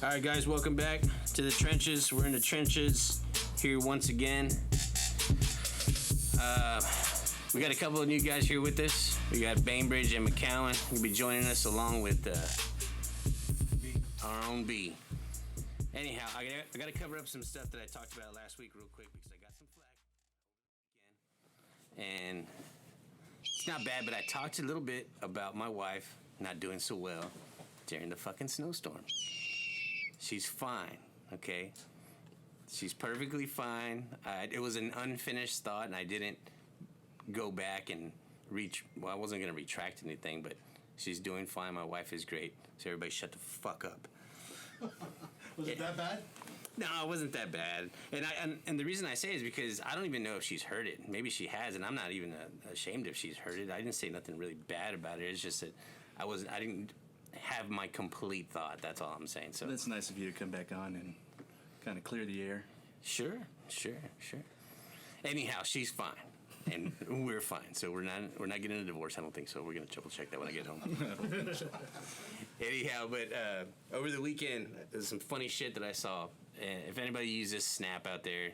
All right, guys, welcome back to the trenches. We're in the trenches here once again. We got a couple of new guys here with us. We got Bainbridge and McCowan. He'll be joining us along with our own B. Anyhow, I got to cover up some stuff that I talked about last week real quick because I got some flack again. And it's not bad, but I talked a little bit about my wife not doing so well during the fucking snowstorm. She's fine, okay? She's perfectly fine. It was an unfinished thought, and I didn't go back and I wasn't going to retract anything, but she's doing fine. My wife is great. So everybody shut the fuck up. Was it that bad? No, it wasn't that bad. And the reason I say it is because I don't even know if she's heard it. Maybe she has, and I'm not even ashamed if she's heard it. I didn't say nothing really bad about it. It's just that I didn't have my complete thought. That's all I'm saying. So that's nice of you to come back on and kind of clear the air. Sure. Anyhow, she's fine. And we're fine, so we're not getting a divorce. I don't think so. We're gonna triple check that when I get home. Anyhow, but over the weekend, there's some funny shit that I saw. And if anybody uses Snap out there,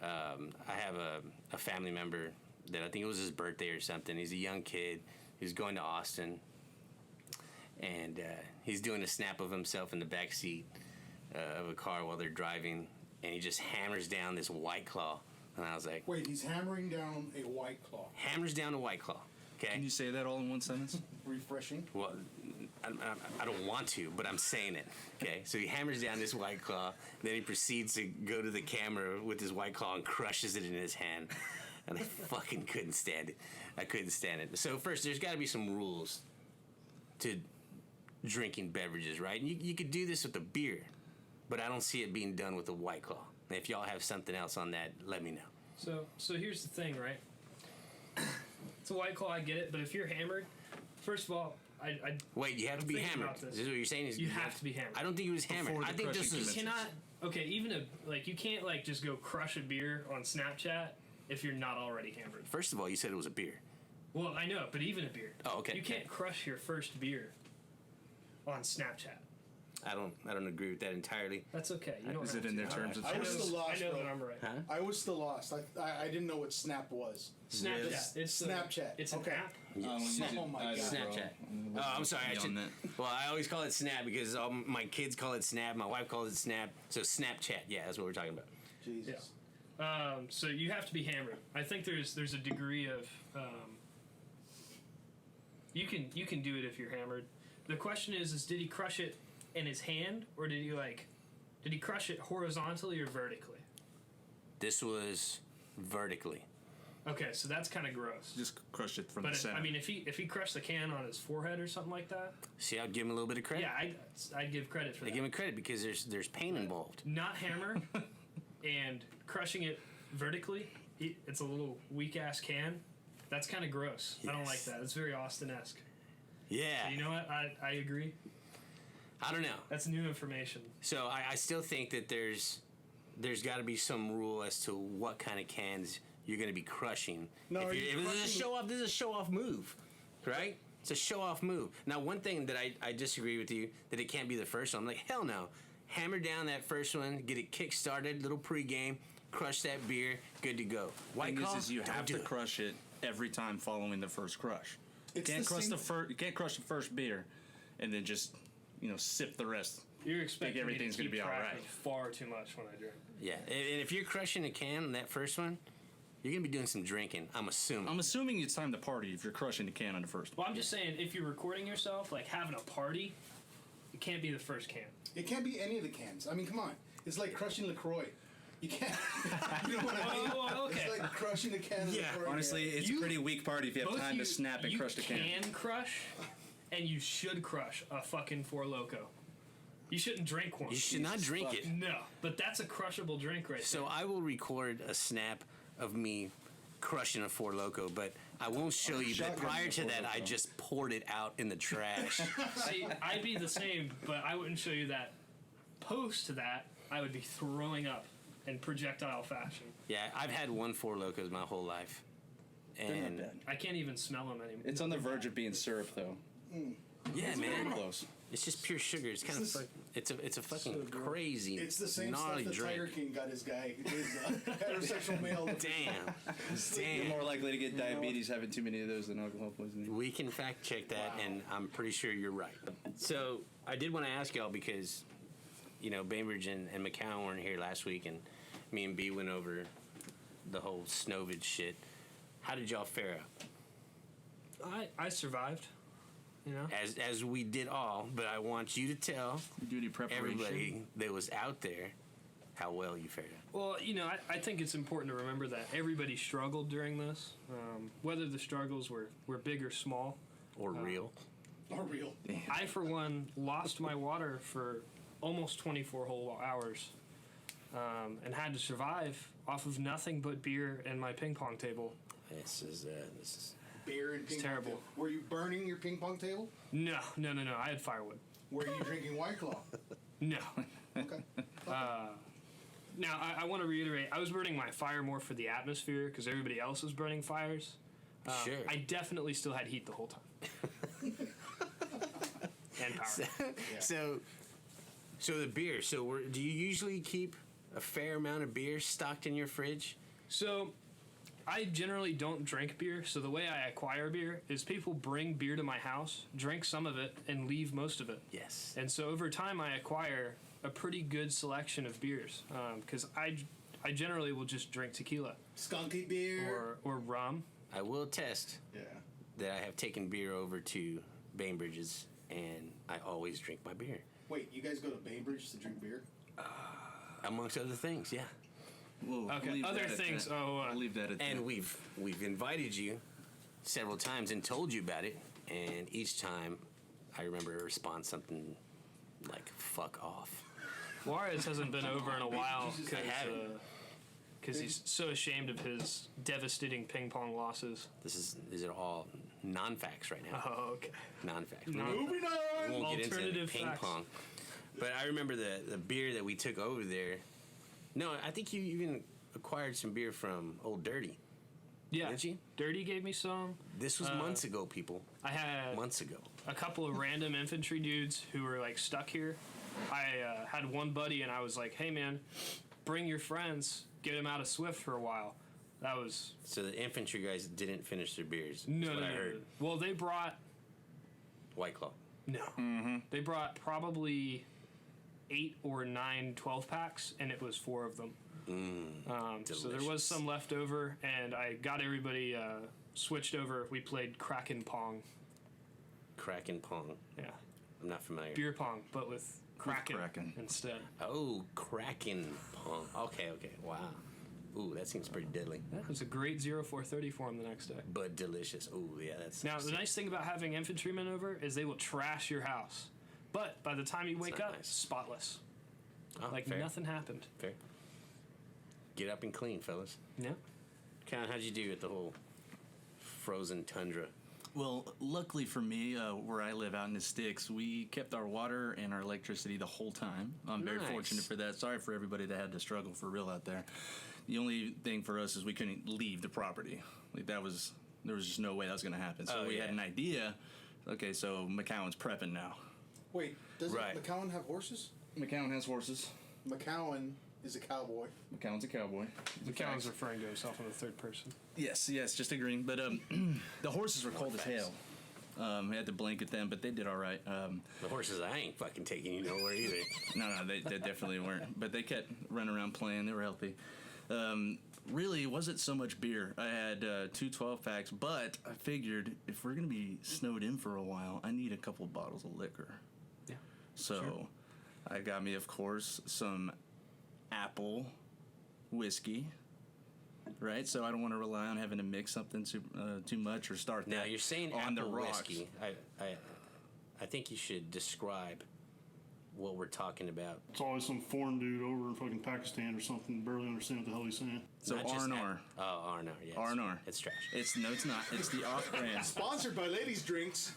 I have a family member that I think it was his birthday or something. He's a young kid. He's going to Austin, and he's doing a snap of himself in the back seat of a car while they're driving, and he just hammers down this White Claw. And I was like... Wait, he's hammering down a White Claw. Hammers down a White Claw, okay? Can you say that all in one sentence? Refreshing. Well, I don't want to, but I'm saying it, okay? So he hammers down this White Claw, then he proceeds to go to the camera with his White Claw and crushes it in his hand. And I fucking couldn't stand it. I couldn't stand it. So first, there's got to be some rules to drinking beverages, right? You could do this with a beer, but I don't see it being done with a White Claw. If y'all have something else on that, let me know. So here's the thing, right? It's a White Claw, I get it, but if you're hammered, first of all, wait, you have to be hammered. This is what you're saying? You have to be hammered. I don't think he was hammered. I think this is... You cannot... Okay, you can't, just go crush a beer on Snapchat if you're not already hammered. First of all, you said it was a beer. Well, I know, but even a beer. Oh, okay. You can't crush your first beer on Snapchat. I don't agree with that entirely. That's okay. You don't Is it in their terms of I was service? still lost, I know bro. that I'm right. Huh? I was still lost. I didn't know what Snap was. Snapchat. Really? It's Snapchat. It's an Okay. app. Oh my God. Snapchat. Oh, I'm sorry. Well, I always call it Snap because all my kids call it Snap. My wife calls it Snap. So Snapchat. Yeah, that's what we're talking about. Jesus. Yeah. So you have to be hammered. I think there's a degree of you can do it if you're hammered. The question is did he crush it in his hand or did he crush it horizontally or vertically? This was vertically. Okay, so that's kind of gross. Just crushed it from the center. I mean, if he crushed the can on his forehead or something like that, See, I'd give him a little bit of credit. yeah, I'd give credit for I that. give him credit because there's pain involved. Not hammer and crushing it vertically. It's a little weak ass can. That's kind of gross. I don't like that. It's very Austin-esque. Yeah. You know what? I agree. I don't know. That's new information. So I still think that there's got to be some rule as to what kind of cans you're going to be crushing. No, if this is a show off. This is a show off move, right? It's a show off move. Now, one thing that I disagree with you that it can't be the first one. I'm like, hell no. Hammer down that first one, get it kick started, little pregame, crush that beer, good to go. White Claw, you have to do it. crush it every time following the first crush. You It's can't the crush same- you can't crush the first beer, and then just sip the rest. You're expecting everything's me gonna to keep be all track right. of far too much when I drink. Yeah, and if you're crushing a can on that first one, you're going to be doing some drinking, I'm assuming. I'm assuming it's time to party if you're crushing the can on the first one. Well, I'm just saying, if you're recording yourself, having a party, it can't be the first can. It can't be any of the cans. I mean, come on. It's like crushing LaCroix. You can't. You know what I mean? Oh, okay. It's like crushing a can of Yeah, LaCroix. Honestly, it's a pretty weak party if you have Both time to snap and crush the can. You can crush, and you should crush a fucking Four Loko. You shouldn't drink one. You should not drink it. No, but that's a crushable drink right So there. I will record a snap of me crushing a Four Loko, but I won't show you that prior to that I just poured it out in the trash. See, I'd be the same, but I wouldn't show you that. Post to that, I would be throwing up in projectile fashion. Yeah, I've had one Four Locos my whole life. And I can't even smell them anymore. It's on the verge of being syrup, though. Yeah, Very man. close. It's just pure sugar. It's kind of it's a fucking crazy. It's the same stuff gnarly that drink. Tiger King got his guy, his heterosexual male. Damn. You're Damn. more likely to get diabetes having too many of those than alcohol poisoning. We can fact check that, Wow. and I'm pretty sure you're right. So I did want to ask y'all because, Bainbridge and McCown weren't here last week, and me and B went over the whole Snovage shit. How did y'all fare up? I survived. As we did all, but I want you to tell Duty preparation. everybody that was out there how well you fared up. Well, I think it's important to remember that everybody struggled during this, whether the struggles were big or small. Or real. Or real. I, for one, lost my water for almost 24 whole hours and had to survive off of nothing but beer and my ping pong table. This is Beer and ping pong terrible. table. Were you burning your ping pong table? No. I had firewood. Were you drinking White Claw? No. Okay. Now, I want to reiterate, I was burning my fire more for the atmosphere because everybody else was burning fires. sure. I definitely still had heat the whole time. And power. So the beer. So do you usually keep a fair amount of beer stocked in your fridge? So, I generally don't drink beer, so the way I acquire beer is people bring beer to my house, drink some of it, and leave most of it. Yes. And so over time, I acquire a pretty good selection of beers because I generally will just drink tequila Skunky beer. or rum. I will attest Yeah. that I have taken beer over to Bainbridge's, and I always drink my beer. Wait, you guys go to Bainbridge to drink beer? Amongst other things, yeah. We'll Okay, leave other that at things. that. Oh, We'll leave that at And that. we've invited you several times and told you about it, and each time I remember a response something like "fuck off." Juarez hasn't been over in a while Jesus, I haven't. because he's so ashamed of his devastating ping pong losses. These are all non-facts right now. Oh, okay. Non-facts. Moving on. We won't get into Alternative ping facts. pong. But I remember the beer that we took over there. No, I think you even acquired some beer from Old Dirty. Yeah. Didn't you? Dirty gave me some. This was months ago, people. I had Months ago. a couple of random infantry dudes who were like stuck here. I had one buddy and I was like, hey man, bring your friends, get them out of Swift for a while. That was So the infantry guys didn't finish their beers. no, That's what no, I no, heard. no. Well, they brought White Claw. no. They brought probably 8 or 9 12 packs, and it was 4 of them. So there was delicious. some left over, and I got everybody switched over. We played Kraken Pong. Kraken Pong. Yeah, I'm not familiar. beer pong, but with Kraken, Kraken. instead. Oh, Kraken Pong. Okay. Wow. Ooh, that seems pretty deadly. That was a great 0430 for him the next day. But delicious. Ooh, yeah, that's... Now, the nice thing about having infantrymen over is they will trash your house. But by the time you wake not up, nice. spotless. Oh, Like fair. nothing happened. Fair. Get up and clean, fellas. Yeah. Count, how'd you do with the whole frozen tundra? Well, luckily for me, where I live out in the sticks, we kept our water and our electricity the whole time. I'm very Nice. fortunate for that. Sorry for everybody that had to struggle for real out there. The only thing for us is we couldn't leave the property. Like there was just no way that was going to happen. So Oh, we yeah. had an idea. Okay, so McCowan's prepping now. Wait, doesn't Right. McCowan have horses? McCowan has horses. McCowan is a cowboy. McCowan's a cowboy. McCown's referring to himself in the third person. Yes, just agreeing. But the horses were cold as hell. We had to blanket them, but they did all right. The horses, I ain't fucking taking you nowhere either. No, they definitely weren't. But they kept running around playing. They were healthy. Really, it wasn't so much beer. I had 2 12-packs, but I figured if we're going to be snowed in for a while, I need a couple bottles of liquor. Yeah. So I got me, of course, some apple whiskey. Right, so I don't want to rely on having to mix something too much or start Now, that you're saying on apple the rocks. whiskey. I think you should describe what we're talking about. It's always some foreign dude over in fucking Pakistan or something. Barely understand what the hell he's saying. So Not just R&R. Oh, R&R, yes. R&R. It's trash. It's no, it's not. It's the off-brand. Sponsored by Ladies Drinks.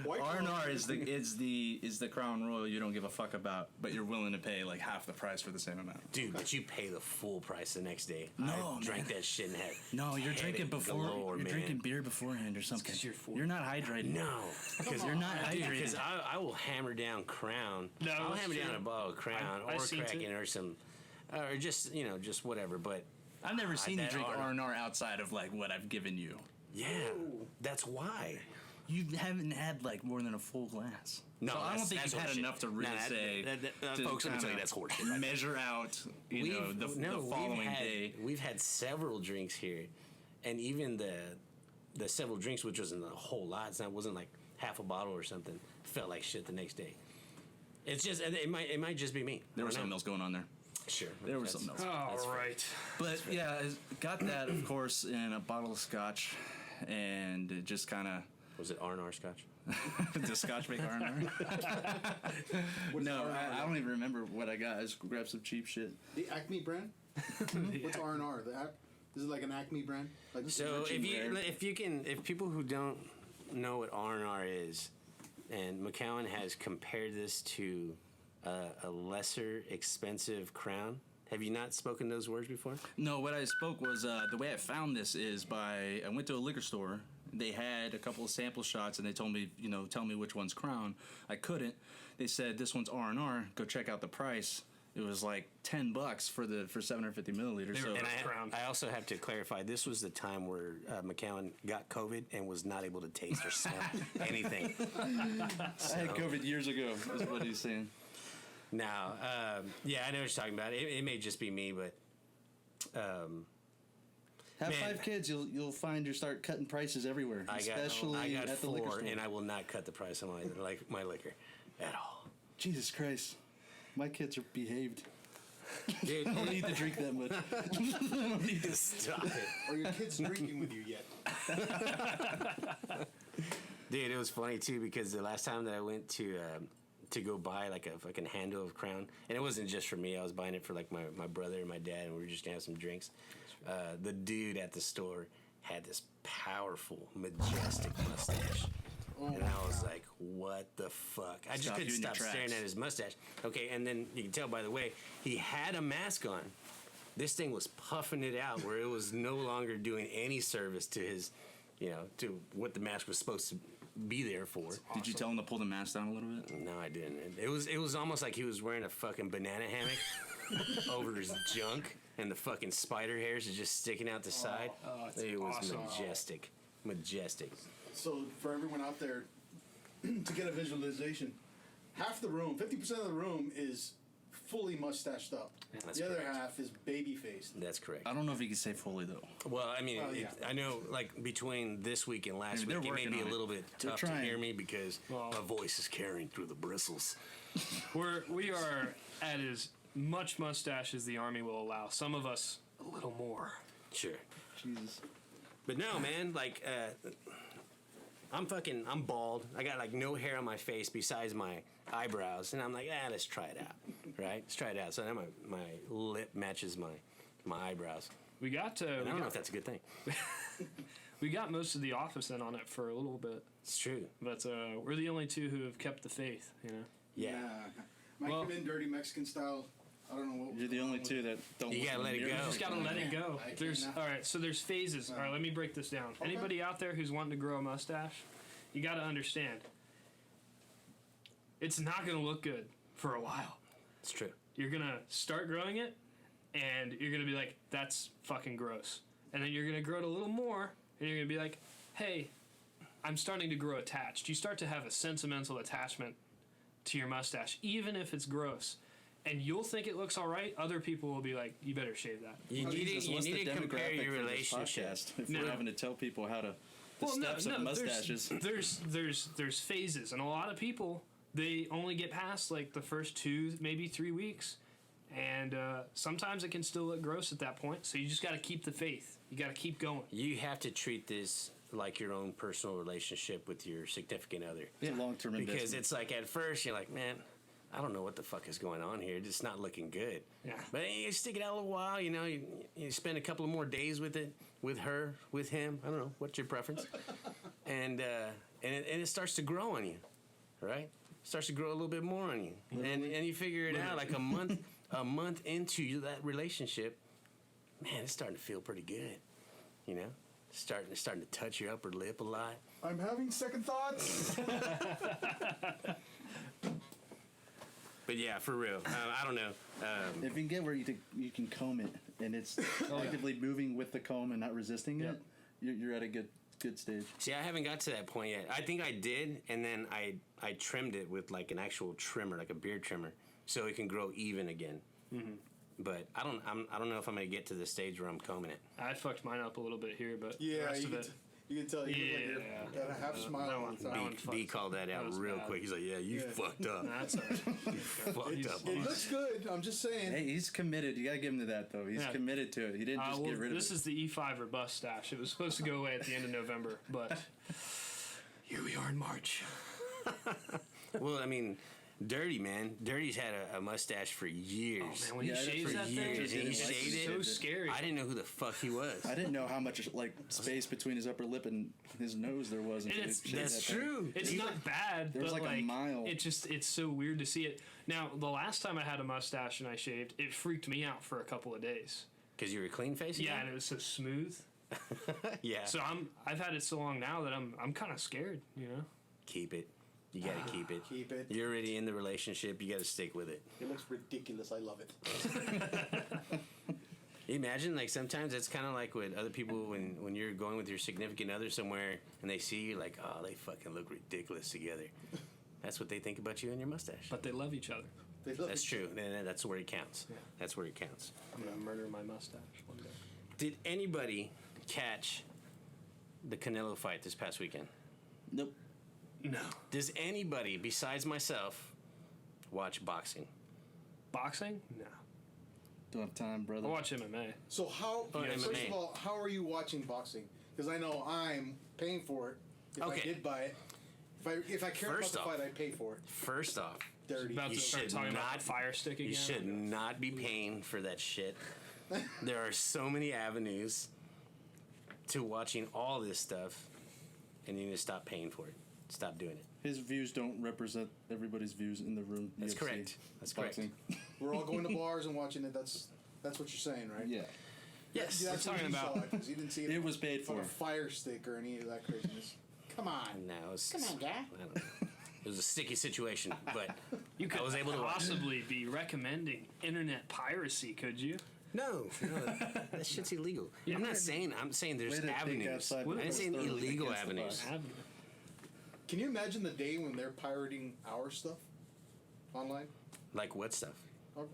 White R&R Claw. is the Crown Royal you don't give a fuck about, but you're willing to pay like half the price for the same amount. Dude, but you pay the full price the next day. No, I drank that shit and had No, you're drinking headache before. galore, You're man. drinking beer beforehand or something. 'cause you're full. You're not hydrated. No, because you're not dude, hydrated. because I will hammer down Crown. No, I'll that's hammer down true. a bottle of Crown I or seen Kraken it. or some, or just just whatever. But I've never seen you that drink R&R. R&R outside of like what I've given you. yeah, that's why. You haven't had like more than a full glass. No, so I don't that's- think that's you've had horseshit. enough to really Nah, say. to folks, let me tell you, kinda that's horseshit. Measure out, the following day. We've had several drinks here, and even the several drinks, which wasn't a whole lot, it wasn't like half a bottle or something, felt like shit the next day. It's just it might just be me. There I was don't something know. else going on there. Sure, There was That's- something else. All right. But yeah, I got that of course in a bottle of scotch, and it just kind of Was it R&R Scotch? does scotch make R&R? No, I don't even remember what I got. I just grabbed some cheap shit. The Acme brand? What's R&R? Is it like an Acme brand? Like So Virgin Rare. if people who don't know what R&R is, and McCowan has compared this to a lesser expensive Crown. Have you not spoken those words before? No, what I spoke was the way I found this is I went to a liquor store. They had a couple of sample shots, and they told me, tell me which one's Crown. I couldn't. They said this one's R&R. Go check out the price. It was like $10 for 750 milliliters. They So were And Crown. I also have to clarify, this was the time where McCowan got COVID and was not able to taste or smell anything. I had COVID years ago. Is what he's saying. Now, yeah, I know what you're talking about. It may just be me, but Have Man. 5 kids, you'll find you start cutting prices everywhere, I especially got at the liquor 4, store. and I will not cut the price on my liquor at all. Jesus Christ, my kids are behaved. Dude, I don't need to drink that much. stop it. Are your kids drinking with you yet? Dude, it was funny too because the last time that I went to go buy like a fucking handle of Crown, and it wasn't just for me. I was buying it for like my brother and my dad, and we were just gonna have some drinks. The dude at the store had this powerful, majestic mustache. And I was like, what the fuck? I just Stop couldn't you in your stop staring tracks. at his mustache. Okay, and then you can tell by the way, he had a mask on. This thing was puffing it out where it was no longer doing any service to his, to what the mask was supposed to be there for. Did you tell him to pull the mask down a little bit? No, I didn't. It was almost like he was wearing a fucking banana hammock over his junk, and the fucking spider hairs are just sticking out the side. it's It was awesome. majestic. So for everyone out there, to get a visualization, half the room, 50% of the room is fully mustached up. That's The other correct. half is baby faced. That's correct. I don't know if you can say fully though. Well, I mean, Well, yeah. I know, like between this week and last I mean, they're week, it may working be a on it. little bit They're tough to trying. hear me because Well- my voice is carrying through the bristles. We are at as much mustache as the Army will allow. Some of us a little more. Sure. Jesus. But no, man, like, I'm bald. I got like no hair on my face besides my eyebrows, and I'm like, let's try it out, right? Let's try it out. So now my lip matches my eyebrows. We got And I don't know if that's a good thing. we got most of the office in on it for a little bit, It's true. but we're the only two who have kept the faith. Yeah. Might Well- come in dirty Mexican style. I don't know what. You're the only two that don't. You gotta listen let to it your- go. You just gotta let it go. I There's cannot. all right. So there's phases. All right, let me break this down. Okay. Anybody out there who's wanting to grow a mustache, you got to understand. It's not gonna look good for a while. It's true. You're gonna start growing it, and you're gonna be like, "That's fucking gross." And then you're gonna grow it a little more, and you're gonna be like, "Hey, I'm starting to grow attached." You start to have a sentimental attachment to your mustache, even if it's gross. And you'll think it looks all right. Other people will be like, "You better shave that." You need Jesus, to, what's the compare demographic your for this relationship. podcast If No. we're having to tell people how to the steps of mustaches. There's phases, and a lot of people they only get past like the first 2, maybe 3 weeks, and sometimes it can still look gross at that point. So you just got to keep the faith. You got to keep going. You have to treat this like your own personal relationship with your significant other. It's a long-term Because investment. it's like at first you're like, man, I don't know what the fuck is going on here. It's not looking good. Yeah. But you stick it out a little while, you spend a couple of more days with it, with her, with him. I don't know. What's your preference? and it starts to grow on you, right? Starts to grow a little bit more on you, and you figure it out like a month into that relationship. Man, it's starting to feel pretty good, you know. Starting to touch your upper lip a lot. I'm having second thoughts. But yeah, for real, I don't know. If you can get where you can comb it and it's actively moving with the comb and not resisting it, you're at a good stage. See, I haven't got to that point yet. I think I did, and then I trimmed it with like an actual trimmer, like a beard trimmer, so it can grow even again. Mm-hmm. But I don't know if I'm gonna get to the stage where I'm combing it. I fucked mine up a little bit here, but the Yeah, rest of it. you can tell you got a half smile on the that one side. B called that out was real bad. quick. He's like, "Yeah, you fucked up. That's all right. Fucked up." It looks good. I'm just saying. Hey, he's committed. You gotta give him to that though. He's committed to it. He didn't just get rid of it. This is the E5 or bust stash. It was supposed to go away at the end of November, but here we are in March. Well, I mean, Dirty, man. Dirty's had a mustache for years. Oh man, when he Yeah, shaves for that years, thing, and he it's shaved it. so scary. I didn't know who the fuck he was. I didn't know how much like space between his upper lip and his nose there was. until it's- he shaved That's that thing. true. It's not bad, There was but like a mile. it's so weird to see it. Now, the last time I had a mustache and I shaved, it freaked me out for a couple of days. Because you were clean faced. Yeah, and it was so smooth. Yeah. So I've had it so long now that I'm kind of scared, you know. Keep it. You gotta keep it. Keep it. You're already in the relationship. You gotta stick with it. It looks ridiculous. I love it. Imagine, like, sometimes it's kind of like with other people when you're going with your significant other somewhere and they see you, like, oh, they fucking look ridiculous together. That's what they think about you and your mustache. But they love each other. They love That's it. true. And that's where it counts. Yeah. That's where it counts. I'm gonna murder my mustache one day. Did anybody catch the Canelo fight this past weekend? Nope. No. Does anybody besides myself watch boxing? Boxing? No. Don't have time, I brother. watch MMA. So how? Oh, First MMA. of all, how are you watching boxing? Because I know I'm paying for it. If Okay. I did buy it, if I care First about the off- fight, I'd pay for it. First off, Dirty. About You to start should talking about not- the fire stick again. you should not be paying for that shit. There are so many avenues to watching all this stuff, and you need to stop paying for it. Stop doing it. His views don't represent everybody's views in the room. That's UFC correct. That's correct. boxing. We're all going to bars and watching it. That's what you're saying, right? Yeah. Yes. Yeah, that's We're what talking you about- saw it, 'cause you didn't see it. It was paid on for. a fire stick or any of that craziness. Come on. No, Come on, guy. I don't know. It was a sticky situation, but You could I was able to watch it. possibly be recommending internet piracy, could you? No, that shit's illegal. Yeah. I'm saying there's Way to think avenues. outside I the didn't box, say thoroughly illegal against the avenues. box. Avenue. Can you imagine the day when they're pirating our stuff online? Like what stuff?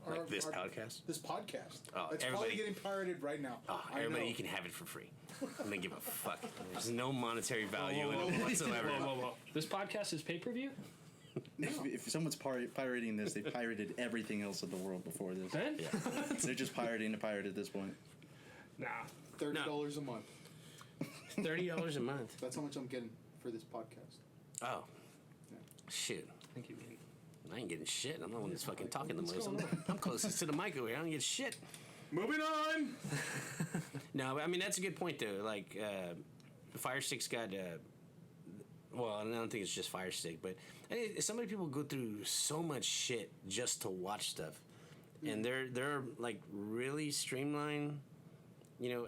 Like this podcast? This podcast. Oh, it's everybody- probably getting pirated right now. Oh, I everybody, know. you can have it for free. I don't give a fuck. There's no monetary value Whoa, whoa, in it whoa, whatsoever. whoa. This podcast is pay per view? If someone's pirating this, they pirated everything else in the world before this. Then? Yeah. They're just pirating a pirate at this point. Nah. $30 a month. $30 a month. That's how much I'm getting for this podcast. Oh, Yeah. shit. I think you mean. I ain't getting shit. I'm the one that's fucking talking the What's most. going I'm closest to the mic over here. I don't get shit. Moving on. No, I mean, that's a good point, though. Like, the Fire Stick's got, well, I don't think it's just Fire Stick, but so many people go through so much shit just to watch stuff. And there are, like, really streamlined,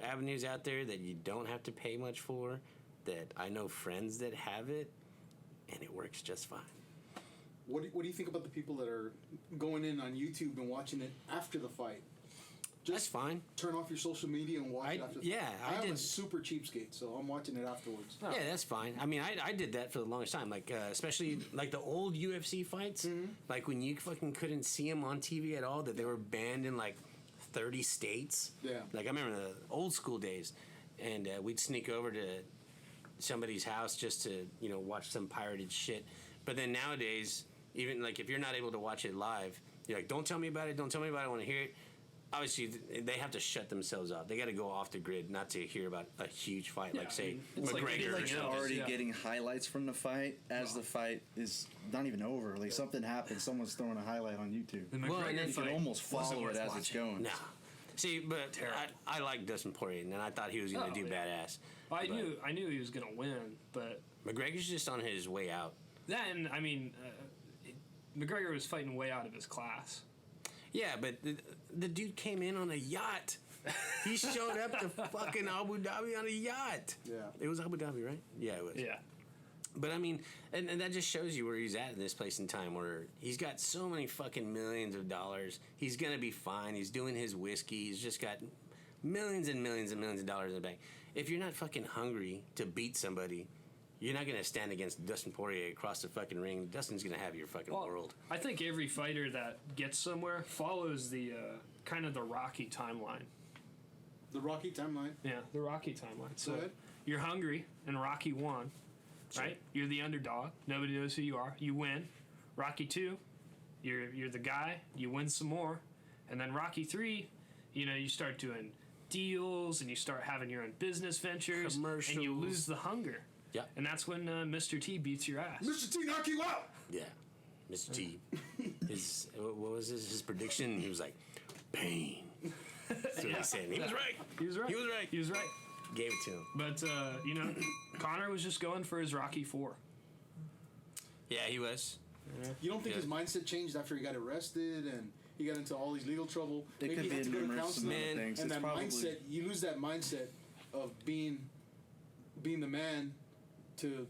avenues out there that you don't have to pay much for, that I know friends that have it, and it works just fine. What do you think about the people that are going in on YouTube and watching it after the fight? That's fine. Turn off your social media and watch it after the yeah, fight. I I'm a did. super cheapskate, so I'm watching it afterwards. Yeah, that's fine. I mean, I did that for the longest time. Like, especially like the old UFC fights. Like when you fucking couldn't see them on TV at all, that they were banned in like 30 states. Yeah. Like I remember the old school days, and we'd sneak over to somebody's house just to watch some pirated shit. But then nowadays, even like if you're not able to watch it live, you're like, don't tell me about it. Don't tell me about it. I want to hear it. Obviously, they have to shut themselves out. They got to go off the grid not to hear about a huge fight, Yeah, like say it's like McGregor anything or else. You're something. already Yeah. getting highlights from the fight as the fight is not even over. Like something happened, someone's throwing a highlight on YouTube. The Well, McGregor and You fight can almost wasn't follow it worth as it's watching. going. Nah. See, but I like Dustin Poirier, and I thought he was going to do badass. Well, I knew he was gonna win, but McGregor's just on his way out. then I mean, McGregor was fighting way out of his class. Yeah, but the dude came in on a yacht. He showed up to fucking Abu Dhabi on a yacht. Yeah. It was Abu Dhabi, right? Yeah, it was. Yeah. But I mean, and that just shows you where he's at in this place in time, where he's got so many fucking millions of dollars. He's gonna be fine. He's doing his whiskey. He's just got millions and millions and millions of dollars in the bank. If you're not fucking hungry to beat somebody, you're not gonna stand against Dustin Poirier across the fucking ring. Dustin's gonna have your fucking world. I think every fighter that gets somewhere follows the kind of the Rocky timeline. The Rocky timeline. Yeah, the Rocky timeline. So Go ahead. you're hungry, and Rocky won, right? You're the underdog. Nobody knows who you are. You win. Rocky 2, you're the guy. You win some more, and then Rocky 3, you start doing deals and you start having your own business ventures, and you Commercials. lose the hunger. Yeah. And that's when Mr. T beats your ass. Mr. T, knock you out. Yeah. Mr. T. What was his prediction? He was like, pain. That's what he said. He was right. He was right. He was right. He was right. Gave it to him. But Connor was just going for his Rocky 4. Yeah, he was. You don't think Yeah. his mindset changed after he got arrested and he got into all these legal trouble? It Maybe could he be had to go to numerous counseling. amount of things. And It's that probably mindset, you lose that mindset of being the man to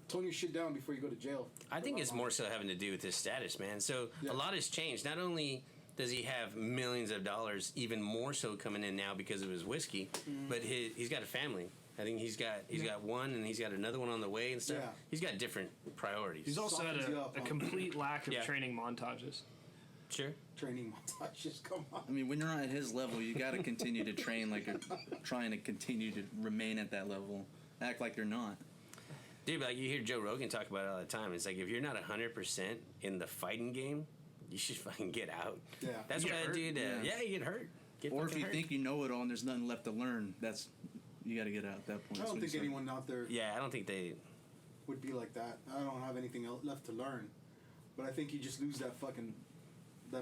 tone your shit down before you go to jail. I think it's more so having to do with his status, man. So Yeah. a lot has changed. Not only does he have millions of dollars, even more so coming in now because of his whiskey, but he's got a family. I think he's got one, and he's got another one on the way and stuff. Yeah. He's got different priorities. He's also had Softens you up, a huh? complete lack of Yeah. training montages. Sure. Training montages, come on. I mean, when you're at his level, you got to continue to train like you're trying to continue to remain at that level. Act like you're not. Dude, like you hear Joe Rogan talk about it all the time. It's like if you're not 100% in the fighting game, you should fucking get out. Yeah. That's You what get I hurt. do. Yeah. You get hurt. Get Or if fucking you hurt. think you know it all and there's nothing left to learn, you got to get out at that point. I That's don't when think you start- anyone out there Yeah, I don't think they. would be like that. I don't have anything else left to learn. But I think you just lose that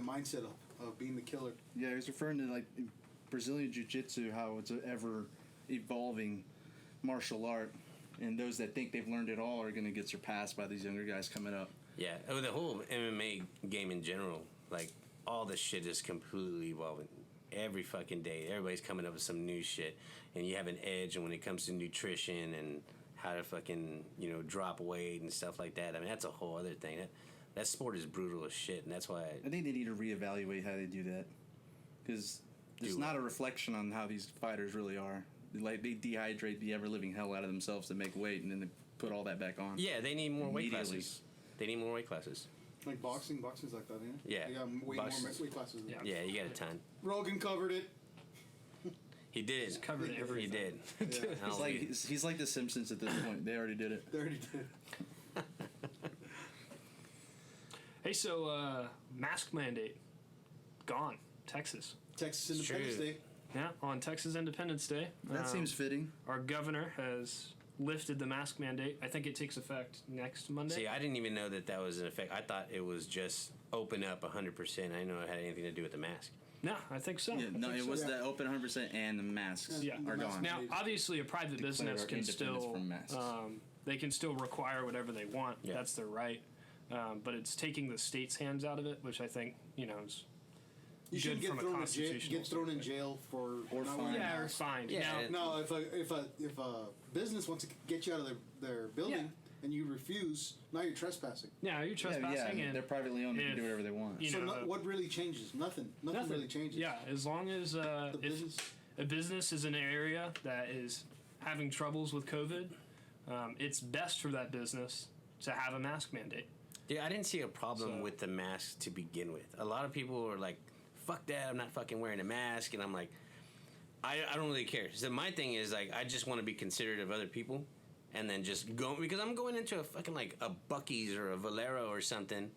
mindset of being the killer. Yeah, he was referring to like Brazilian Jiu-Jitsu, how it's an ever evolving martial art, and those that think they've learned it all are going to get surpassed by these younger guys coming up. Yeah, the whole MMA game in general, like all this shit is completely evolving. Every fucking day, everybody's coming up with some new shit, and you have an edge. And when it comes to nutrition and how to fucking drop weight and stuff like that, I mean that's a whole other thing. That sport is brutal as shit, and that's why. I think they need to reevaluate how they do that, because it's not a reflection on how these fighters really are. Like they dehydrate the ever-living hell out of themselves to make weight, and then they put all that back on. Yeah, they need more weight Immediately. classes. They need more weight classes. Like boxing's like that, isn't it? Yeah. They got way Boxing's- more weight classes than Yeah. that. Yeah, you got a ton. Rogan covered it. He did. He's covered He everything. did. Yeah. I'll It's like be- he's like the Simpsons at this point. They already did it. They already did. Hey, so mask mandate gone. Texas. Texas Independence true. Day. Yeah, on Texas Independence Day. That seems fitting. Our governor has lifted the mask mandate. I think it takes effect next Monday. See, I didn't even know that was in effect. I thought it was just open up 100%. I didn't know it had anything to do with the mask. No, I think so. Yeah, no, it was yeah. that open 100%, and the masks Yeah. are The mask gone. Now, obviously, a private Declare business our can independence still from masks. they can still require whatever they want. Yeah. That's their right. But it's taking the state's hands out of it, which I think is You shouldn't good get from a thrown in jail. constitutional Get thrown in jail for Or not fined. wearing a yeah, or mask. fined. Yeah, Now, and- No, if a business wants to get you out of their building Yeah. and you refuse, now you're trespassing. yeah, you're trespassing, yeah, and they're privately owned. They can if, do whatever they want. you So know, what really changes? Nothing. Nothing really changes. Yeah, as long as The if business. a business is in an area that is having troubles with COVID, it's best for that business to have a mask mandate. Yeah, I didn't see a problem So- with the mask to begin with. A lot of people were like, fuck that, I'm not fucking wearing a mask. And I'm like, I don't really care. So my thing is, like, I just want to be considerate of other people and then just go, because I'm going into a fucking, like, a Buc-ee's or a Valero or something.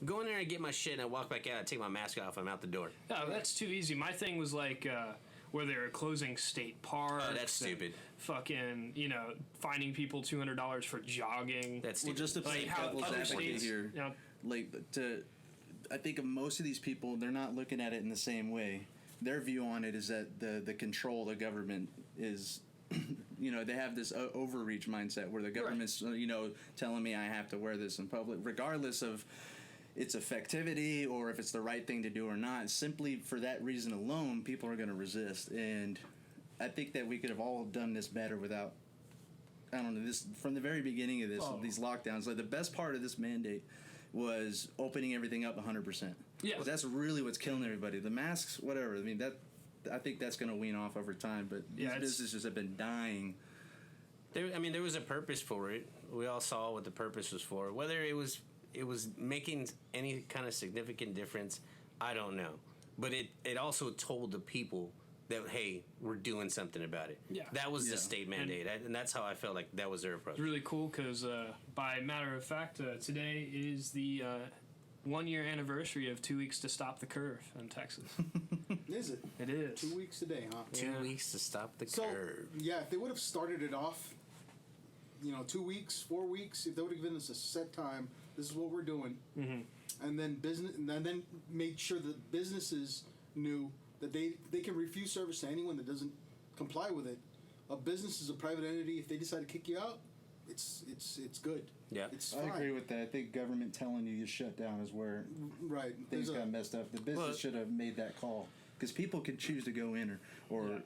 Go in there and get my shit and I walk back out, I take my mask off, I'm out the door. No, that's too easy. My thing was like where they were closing state parks. Oh, that's and stupid. Fucking, fining people $200 for jogging. That's Well, stupid. just to like play how devil's other advocate states, here, you know, like I think of most of these people, they're not looking at it in the same way. their view on it is that the control of the government is, they have this overreach mindset where the government's, telling me I have to wear this in public, regardless of its effectivity or if it's the right thing to do or not. Simply for that reason alone, people are going to resist. And I think that we could have all done this better without, I don't know, this from the very beginning of these lockdowns. Like, the best part of this mandate was opening everything up 100%. Yeah. That's really what's killing everybody. The masks, whatever. I mean, I think that's going to wean off over time, but these businesses have been dying. There was a purpose for it. We all saw what the purpose was for. Whether it was making any kind of significant difference, I don't know. But it also told the people that, hey, we're doing something about it. Yeah. That was the state mandate, and that's how I felt like that was their approach. It's really cool because, by matter of fact, today is the 1 year anniversary of 2 weeks to stop the curve in Texas. Is it? It is. 2 weeks today, huh? 2 weeks to stop the curve. Yeah, if they would have started it off, 2 weeks, 4 weeks, if they would have given us a set time, this is what we're doing, and then made sure that businesses knew that they can refuse service to anyone that doesn't comply with it. A business is a private entity. If they decide to kick you out, it's good. Yeah. It's I fine. agree with that. I think government telling you shut down is where Right. things got messed up. The business should have made that call, because people could choose to go in or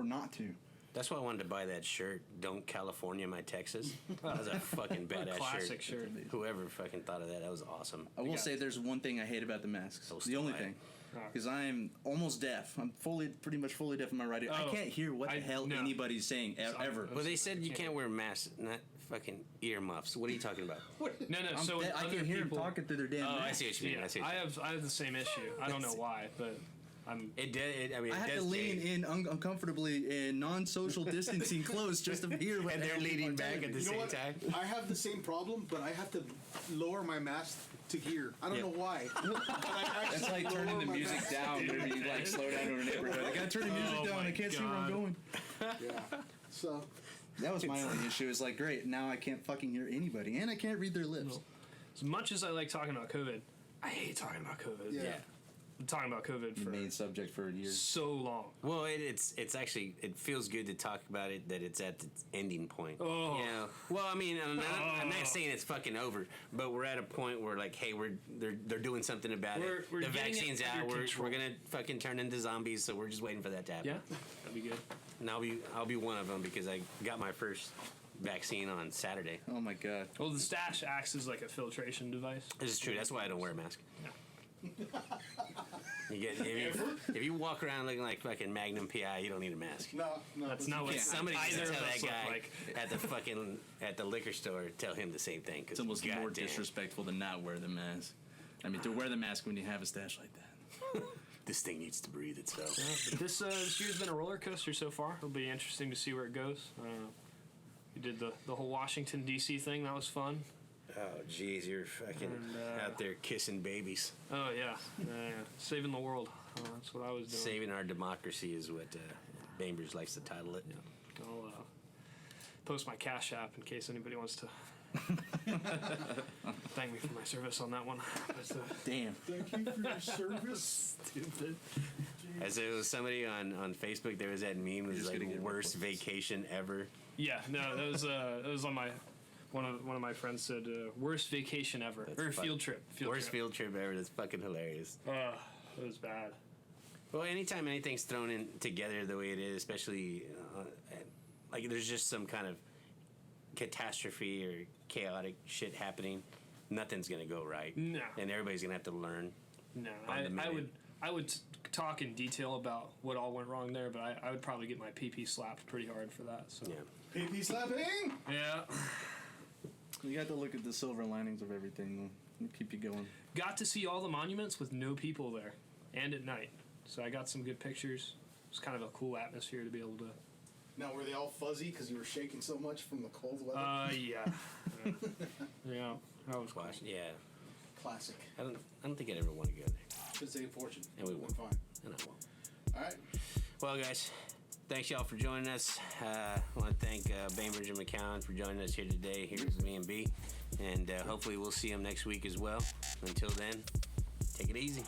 not to. That's why I wanted to buy that shirt. Don't California my Texas. That was a fucking badass Classic shirt. Whoever fucking thought of that was awesome. I will say there's one thing I hate about the masks. So The only stupid. thing. Because I'm almost deaf. I'm pretty much fully deaf in my right ear. I can't hear what the hell anybody's saying ever. Well, they said you can't wear masks, not fucking earmuffs. What are you talking about? No. So I other can hear them people- talking through their damn Oh, I mask. see what you mean. Yeah, I have the same issue. I don't know why, but It did. I have to lean in uncomfortably in non-social distancing close just to hear what And they're leaning back at the You know same what? time. I have the same problem, but I have to lower my mask to hear. I don't know why. It's like turning the music down. Maybe you like slow down over a neighborhood. I gotta turn the music down. I can't see where I'm going. Yeah. So That was my only issue. It's like, great, now I can't fucking hear anybody, and I can't read their lips. as much as I like talking about COVID, I hate talking about COVID. Yeah. I'm talking about COVID The for main subject for years. so long. Well, it's actually, it feels good to talk about it, that it's at its ending point. Oh. Well, I mean, I'm not saying it's fucking over, but we're at a point where, like, hey, they're doing something about it. We're The getting it vaccine's under out. We're control. gonna fucking turn into zombies, so we're just waiting for that to happen. Yeah, that'd be good. And I'll be one of them because I got my first vaccine on Saturday. Oh my god. Well, the stash acts as like a filtration device. This is true. That's why I don't wear a mask. If you walk around looking like fucking Magnum PI, you don't need a mask. no, That's not what Somebody either needs to of tell us that look guy like. at the liquor store, tell him the same thing. It's almost more disrespectful to not wear the mask. I mean, to wear the mask when you have a stash like that. This thing needs to breathe itself. But this year's been a roller coaster so far. It'll be interesting to see where it goes. We did the whole Washington D.C. thing. That was fun. Oh, jeez, you're fucking out there kissing babies. Oh yeah, saving the world. That's what I was doing. Saving our democracy is what Bainbridge likes to title it. I'll post my Cash App in case anybody wants to thank me for my service on that one. But, Damn. Thank you for your service. stupid. As it was somebody on Facebook, there was that meme. It was just like gonna get worst vacation ever. Yeah, no, that was on my one of my friends said worst vacation ever or field trip. Worst field trip ever. That's fucking hilarious. It was bad. Well, anytime anything's thrown in together the way it is, especially like there's just some kind of catastrophe or chaotic shit happening, nothing's gonna go right. No. And everybody's gonna have to learn. No, On the minute. I would talk in detail about what all went wrong there, but I would probably get my PP slapped pretty hard for that. So Yeah. PP slapping. yeah. You got to look at the silver linings of everything, though. It'll keep you going. Got to see all the monuments with no people there, and at night. So I got some good pictures. It's kind of a cool atmosphere to be able to. Now, were they all fuzzy because you were shaking so much from the cold weather? Yeah. Yeah. That was Watch. Yeah. Classic. I don't think I'd ever want to go there. Should save a fortune. And we We're won't. fine. And I won't. All right. Well, guys, thanks y'all for joining us. I want to thank Bainbridge and McCowan for joining us here today. Here's B&B. And hopefully we'll see them next week as well. Until then, take it easy.